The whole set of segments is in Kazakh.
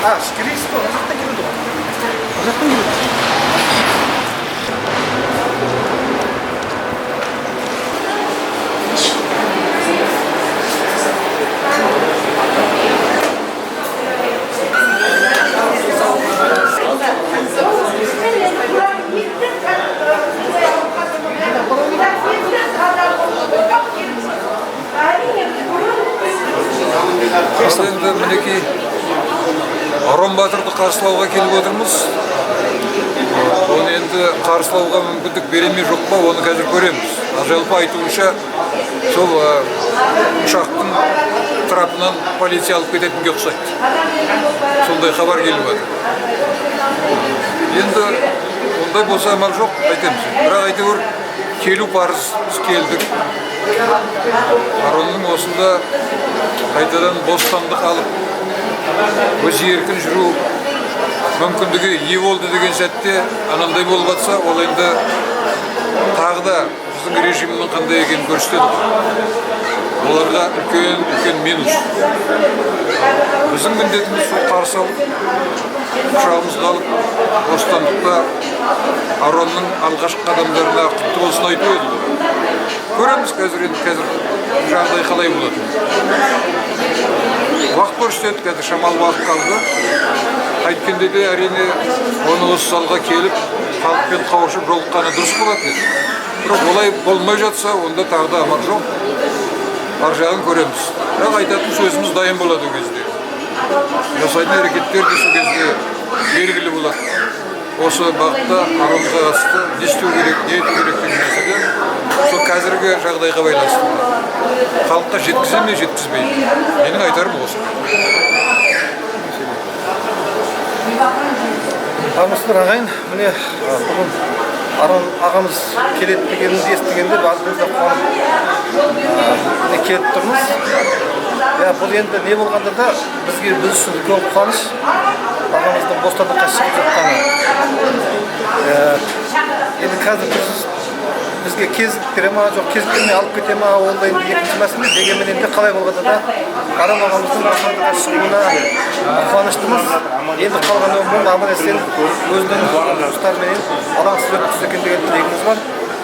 А, скрипка, он так и думал. Зато не Енді мінекей Арон Батырды қарсылауға келіп отырмыз. Оны енді қарсылауға мүмкіндік бере ме жоқ па, оны қазір көреміз. Жалпы айтуынша сол ұшақтың трапынан полиция алып кететінге ұқсайды. Сондай хабар келіп жатыр. Енді ондай болса амал жоқ, айтамыз. Бірақ әйтеуір келу парыз, біз келдік. Аронның осында қайтадан бостандық алып, өз еркін жүру мүмкіндігі ие болды деген сәтте анандай болып жатса, ол енді тағы да біздің режимнің қандай екенін көрсетеді. Оларға үлкен минус. Біздің міндетіміз сол қарсы алып, құшағымызға алып, бостандықта Аронның алғашқы қадамдарына құтты болсын айту еді. Көреміз қазір жағдай қалай болады. Уақыт көрсетеді, қазір шамалы уақыт қалды. Қайткенде де әрине оны осы залға келіп, халықпен қауышып жолыққаны дұрыс болады еді. Бірақ олай болмай жатса, онда тағы да амал жоқ. Бар жағын көреміз. Бірақ айтатын сөзіміз дайын болады ол кезде. Жасайтын әрекеттер де сол кезде белгілі болады. Осы бағытта Аронға қатысты не істеу керек, не ету керек деген нәрселер сол қазіргі жағдайға байланысты. Халыққа жеткізе ме, жеткізбейді. Менің айтарым осы. Армысыздар ағайын, міне бүгін Арон ағамыз келеді дегенімізді естігенде барлығымыз да қуанып келіп тұрмыз. Бұл енді не болғанда да бізге біз үшін үлкен қуаныш ағамыздың бостандыққа шығып жатқаны. Енді қазір бізге кезіктіре ма, жоқ кезіктірмей алып кете ма, онда енді екінші мәселе. Дегенмен енді қалай болғанда да Арон ағамыздың бостандыққа шығуына қуаныштымыз. Енді қалған өмірін аман-есен өзінің туыстарымен алаңсыз өткізсе екен деген тілегіміз бар.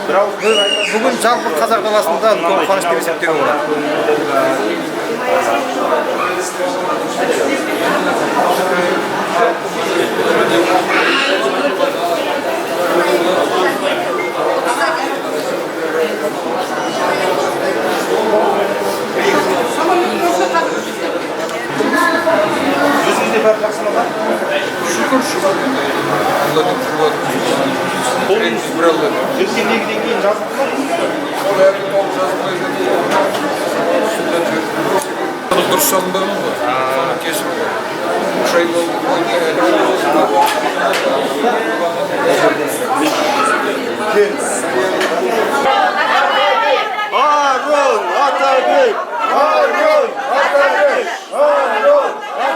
Бүгін жалпы қазақ даласында үлкен қуаныш деп есептеуге болады. Өзіңізде бәрі жақсы ма? Шүкір. Алладан шүкір. Ертеңдегіден кейін жаздық па? Дұрыс салынбаған ғой. Соны кесіп, үш ай болды. Арон Атабек! Арон Атабек! Арон Атабек!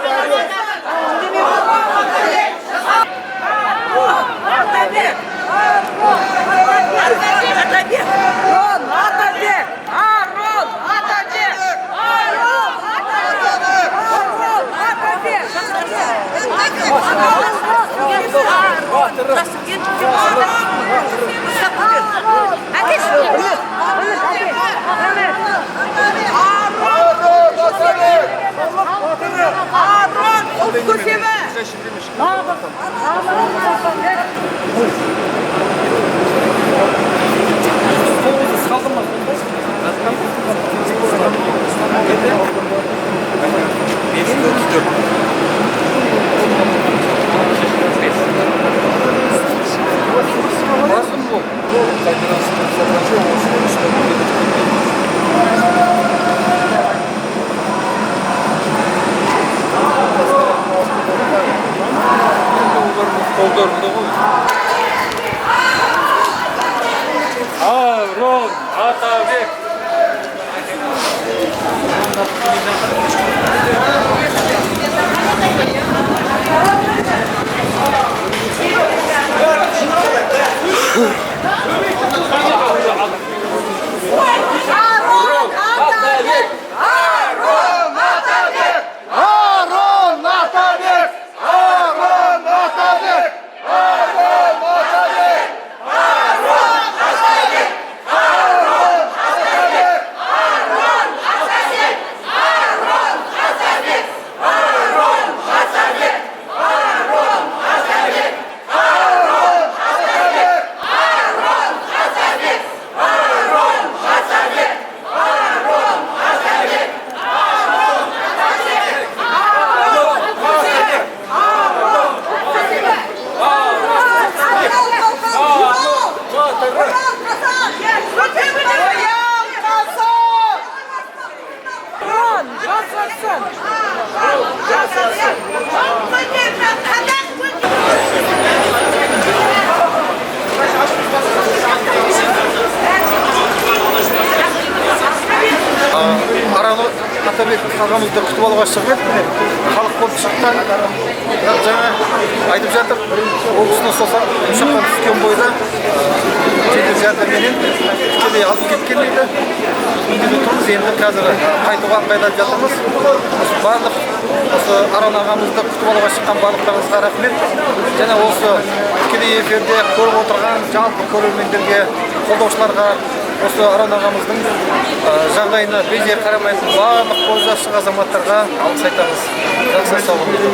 Арон Атабек! ағамызды күтіп алуға шығып едік, міне халық болып шыққан. Бірақ жаңа айтып жатыр, ол кісіні ұстаса ұшақтан түскен бойда жедел жәрдемменен тікелей алып кеткен дейді. Үйде тұрмыз, енді қазір қайтуға ыңғайлап жатырмыз. Осы барлық осы Арон ағамызды күтіп алуға шыққан барлықтарыңызға рахмет. Және осы тікелей эфирде көріп отырған жалпы көрермендерге, қолдаушыларға осы Арон ағамыздың жағдайына безе қарамайтын барлық көз ашық азаматтарға алғыс айтамыз. Жақсы сау болыңыздар.